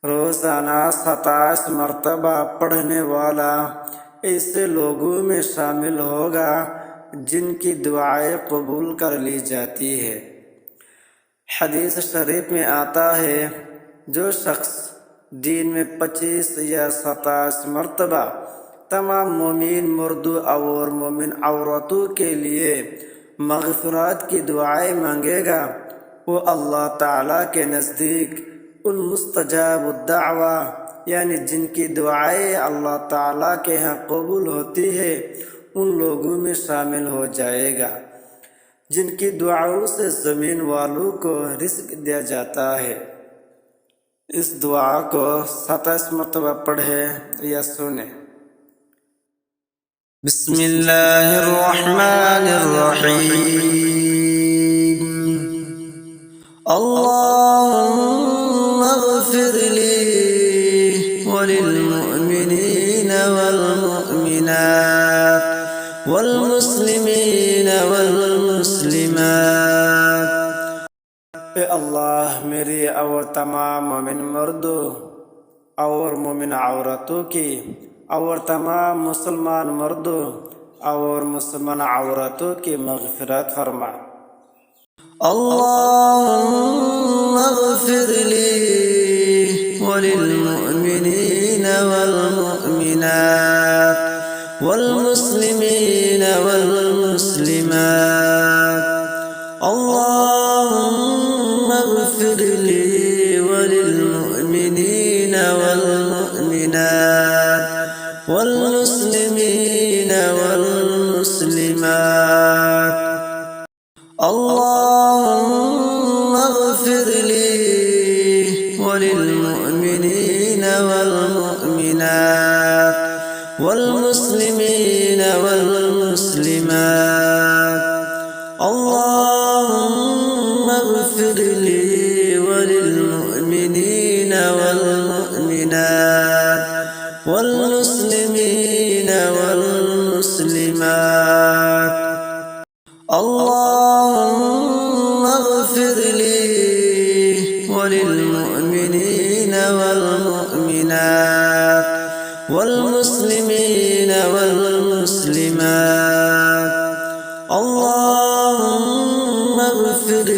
روزانہ 27 مرتبہ پڑھنے والا ایسے لوگوں میں شامل ہوگا جن کی دعائیں قبول کر لی جاتی ہے۔ حدیث شریف میں آتا ہے، جو شخص دن میں 25 یا 27 مرتبہ تمام مومن مردوں اور مومن عورتوں کے لیے مغفرات کی دعائیں مانگے گا، وہ اللہ تعالیٰ کے نزدیک ان مستجاب الدعوہ یعنی جن کی دعائیں اللہ تعالیٰ کے ہاں قبول ہوتی ہے ان لوگوں میں شامل ہو جائے گا جن کی دعاؤں سے زمین والوں کو رزق دیا جاتا ہے۔ اس دعا کو 27 مرتبہ پڑھیں یا سنیں۔ بسم اللہ الرحمن الرحیم۔ اللہم اغفر لی وللمؤمنین والمؤمنات والمسلمین والمسلمات۔ اے اللہ میری اور تمام مومن مردوں اور مومن عورتوں کی اور تمام مسلمان مردوں اور مسلمان عورتوں کی مغفرت فرما۔ اللہم اغفر لی وللمؤمنین والمؤمنات والمسلمین والمسلمات۔ اللہم اغفر لی وللمؤمنین والمؤمنات والمسلمین والمسلمات۔ اللہم اغفر لی وللمؤمنین والمؤمنات والمسلمین والمسلمات۔ اللہم اغفر لی وللمؤمنین والمؤمنات والمسلمین والمسلمات۔ اللہم اغفر لی وللمؤمنین والمؤمنات والمسلمین والمسلمات۔ اللہم اغفر